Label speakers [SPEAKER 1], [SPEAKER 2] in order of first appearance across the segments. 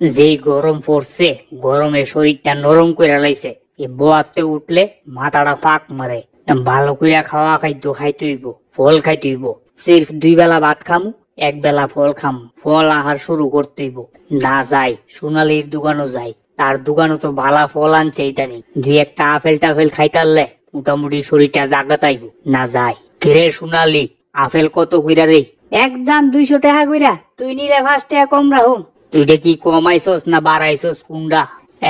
[SPEAKER 1] যেই গরম পড়ছে, গরমে শরীরটা নরম করে লাইছে। এই বোয়াতে উঠলে মাথাটা ফাঁক মারে। ভালো কইরা খাওয়া খাইতো খাইতেইব, ফল খাইতেইব। সির্ফ 2 বেলা ভাত খামু, 1 বেলা ফল খামু। ফল আহার শুরু করতেইব। না যাই সোনালির দোকানও যাই, তার দোকানও তো ভালা ফল আনছে। ইতানি 2-1টা আপেল টাফেল খাইতারলে মোটামুটি শরীরটা জাগাতাইব। না যাই। কিরে সোনালি, আপেল কত কইরা রে? একদম 200 টাকা কইরা। তুই নিলে 5 টাকা কম রাখুম। তুই কি কমাইছস না বাড়াইছস কোনটা?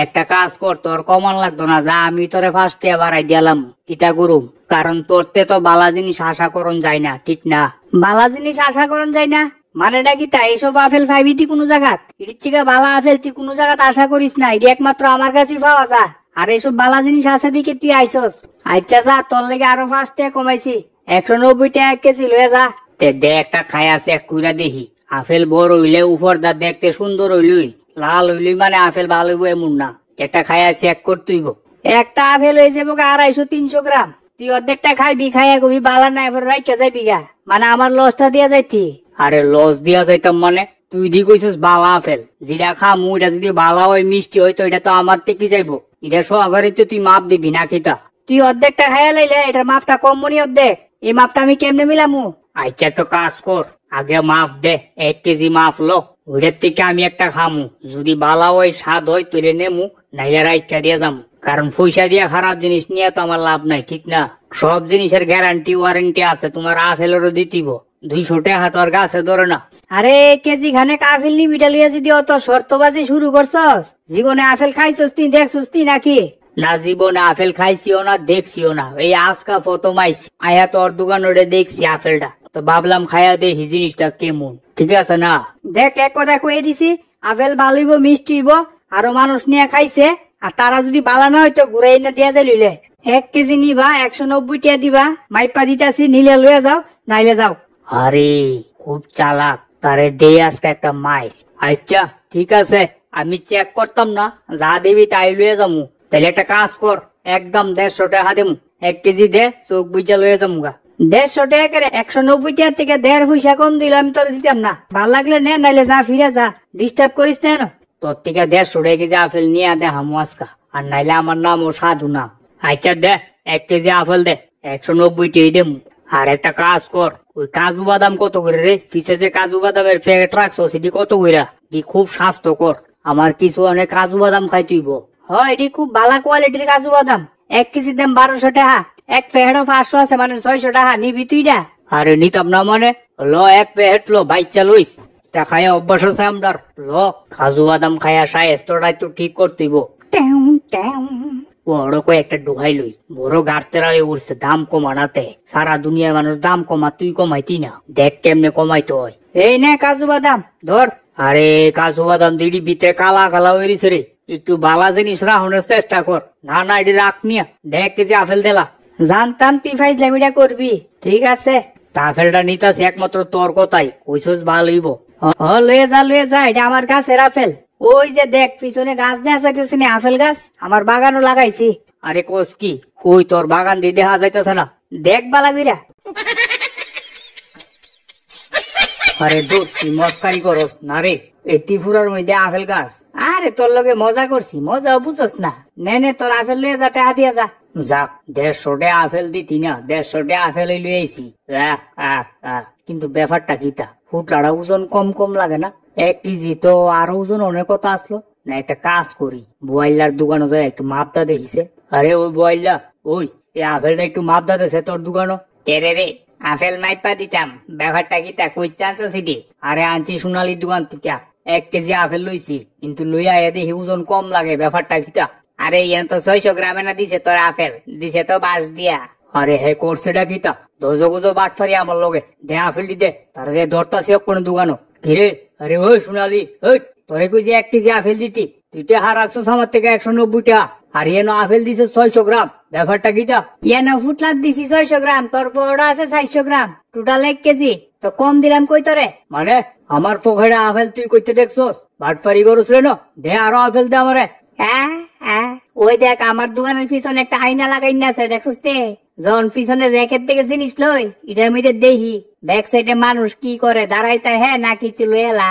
[SPEAKER 1] একটা কাজ কর, তোর কমান লাগতো না, যা আমি তোরে 5 টাকা বাড়াই দিলাম। কিতা করুম? কারণ তোরতে তো বালা জিনিস আশা করন যায় না, ঠিক না? বালা জিনিস আশা করন যায় না মানেটা কি? তাই এইসব আপেল পাইবি তুই কোনো জায়গাত? এর থেকে বালা আপেল তুই কোনো জায়গাত আশা করিস না। এটি একমাত্র আমার কাছেই পাওয়া যা। আর এইসব বালা জিনিস আছে দিকে তুই আইসস। আচ্ছা যা, তোর লেগে আরো 5 টাকা কমাইছি। 190 টাকা 1 কেজি লয়ে যা। দে একটা খাই আছে, এক কুইরা দেখি। আপেল বড় হইলে উপর দা দেখতে সুন্দর হইলই, লাল হইলই মানে আপেল ভালো হইব এমন না। একটা খাইয়া চেক করতেইব। একটা আপেল হয়ে যাবো 250-300 গ্রাম। তুই অর্ধেকটা খাইবি, খাইয়া কবি বালা নাই রাইখা যাইবি গা, মানে আমার লসটা দিয়া যাইতি। আরে লস দিয়া যাইতাম মানে? তুই দি কইছিস বালা আপেল, যেটা খামু এটা যদি বালা হয় মিষ্টি হয় তো এটা তো আমার থেকে যাইবো। এটা সহকারে তো তুই মাপ দিবি না কিতা? তুই অর্ধেকটা খাইয়া লাইলে এটার মাপটা কম মনি অর্ধেক। এই মাপটা আমি কেমনে মিলামু? আচ্ছা তো কাজ কর, আগে মাপ দে। 1 কেজি মাপ লো, ওইটার থেকে আমি একটা খামু। যদি বালা হয় স্বাদ হয় তুই নেমু, নাইলে রাইখা দিয়ে যামু। কারণ পয়সা দিয়া খারাপ জিনিস নিয়ে তো আমার লাভ নাই, ঠিক না? সব জিনিসের গ্যারান্টি ওয়ারেন্টি আছে। তোমার আপেলেরও দিতিব। 200 টাকা তোর গাছে ধরে না। আরে কেজি খানে আপেল নিবি লিয়া যদি অত শর্তবাজি শুরু করছস, জীবনে আপেল খাইছস তুই? দেখছস তুই নাকি? না, জীবনে আপেল খাইছিও না, দেখছিও না। এই আজকা প্রথম আইছি, আয়া তোর দোকান ওটা দেখছি আপেলটা, তো ভাবলাম খাইয়া দেখি জিনিসটা কেমন। ঠিক আছে না? দেখ এক কথা কয়ে দিছি, আপেল ভালো হইব, মিষ্টি হইব। আরো মানুষ নিয়ে খাইছে, আর তারা যদি বালা না হইতো ঘুরাই না দিয়া যাই লইলে। 1 কেজি নিবা, 190 টাকা দিবা। মাইপা দিতাছি, নিলে লয়ে যাও, নাইলে যাও। আরে খুব চালাক, তারে দে আজকে একটা মাইর। আচ্ছা ঠিক আছে, আমি চেক করতাম না, যা দেবি তাই লয়ে যামু। তাহলে একটা কাজ কর, একদম 150 টাকা দেমু। 1 কেজি দে, চোখ বুঝা লয়ে যামু গা। 150 টাকা করে 190 টাকা থেকে 1.5 পয়সা কম দিলে আমি তোর দিতাম না। ভাল লাগলে নে, নাইলে যা, ফিরে যা। ডিস্টার্ব করিস না। তোর থেকে 150 টাকা কেজি আপেল নিয়ে দে হামু আজকা, আর নাইলে আমার নাম ও সাধু না। আচ্ছা দে, 1 কেজি আপেল দে, 190 টাকা দেমু। আর একটা কাজ কর, ওই কাজু বাদাম কত করে রে? পিছে যে কাজু বাদামের প্যাকেট রাখছো সেটি কত কইরা? খুব স্বাস্থ্যকর, আমার কিছু অনেক কাজু বাদাম খাইতেইব। হয় এটি খুব ভালো কোয়ালিটির কাজু বাদাম। 1 কেজি দাম 1200 টাকা। এক প্যাকেটও 500 আছে, মানে 600 টাকা। নিবি তুই না? আরে নিতাম না মানে? লো 1 প্যাকেট লো, বাইচা লইস। তা খাইয়া অভ্যাস আছে আমরার। লো কাজু বাদাম খাইয়া স্বাস্থ্যটা একটু ঠিক করতেইব। বড় কয়েকটা ডুহাই লই, বড় গাড়তেরা উঠছে দাম কমানাতে। সারা দুনিয়ার মানুষ দাম কমা, তুই কমাইতি না? দেখ কেমনে কমাইতে হয়। এই নে কাজু বাদাম ধর। আরে কাজু বাদাম দিদি ভিতরে কালা কালা হয়েছে রে, একটু বালা জিনিস রাখনের চেষ্টা কর। না না, এটি রাখ নিয়া। দেখ কেজি আপেল দিলা। জানতাম তুই ফাইজলামিটা করবি। ঠিক আছে, আপেলটা নিতাছি একমাত্র তোর কথাই কইছস ভালো হইব। লয়ে যা লয়ে যা, এটা আমার গাছের আপেল। ওই যে দেখ পিছনে গাছ দেখা যাইতেছে না, আপেল গাছ আমার বাগানও লাগাইছি। আরে কোস কি কই, তোর বাগান দিয়ে দেখা যাইতেছে না? দেখ বালা বিরা। আরে দূর, তুই মস্কারি করস না রে? এই ত্রিপুরার মধ্যে আপেল গাছ? আরে তোর লগে মজা করছি, মজা বুঝছস না। নে তোর আপেল লয়ে যা, টাকা দিয়া যা। যাক, 150 টাকা আপেল দিতি না, 150 টাকা আপেল লয়ে আইছি। কিন্তু ব্যাপারটা কিতা, ফুটলাটা ওজন কম কম লাগে না? 1 কেজি তো আরো ওজন অনেক কত আসলো না? একটা কাজ করি, বয়লার দোকানে যায় একটু মাপদা দেখিছে। আরে ওই বয়লা, ওই এই আপেলটা একটু মাপদা দেছে তোর দোকানো? কেরে রে, আপেল মাইপা দিতাম। ব্যাপারটা কিতা, কইতে আনছো সিটি? আরে আনছি সোনালির দোকান থেকে। 1 কেজি আপেল লইছি, কিন্তু লইয়া দেখি ওজন কম লাগে। ব্যাপারটা কিতা? আরে ইয়া তো 600 গ্রামে না দিছে তোর আপেল, দিছে তো বাস দিয়া। আরে হে করছেটা কিতা? দোজো গুজো বাটফারি আমার লগে। দে আপেল দি দে, তার যে ধরতাছি কোন দোকানো। কিরে? আরে ওই সোনালি, ওই তোরে কই যে 1 কেজি আপেল দিতি, তুই তো হার রাখছস আমার থেকে 190 টাকা। আর এন আপেল দিছে 600 গ্রাম। ব্যাপারটা কিতা? এন ফুটলাত দিছি 600 গ্রাম, তোর বড় আছে 400 গ্রাম, টোটাল 1 কেজি। তো কম দিলাম কই তোরে? মানে আমার পকেটে আপেল তুই কইতে দেখছস? বাটফারি করছ রে না? দে আরো আপেল দে আমারে। ওই দেখ আমার দোকানের পিছনে একটা আয়না লাগাই না আছে, দেখছস তে? যখন পিছনে র্যাকেট থেকে জিনিস লই, এটার মধ্যে দেখি ব্যাক সাইডে মানুষ কি করে, দাঁড়াইতে হ্যাঁ না কিছু লইলা।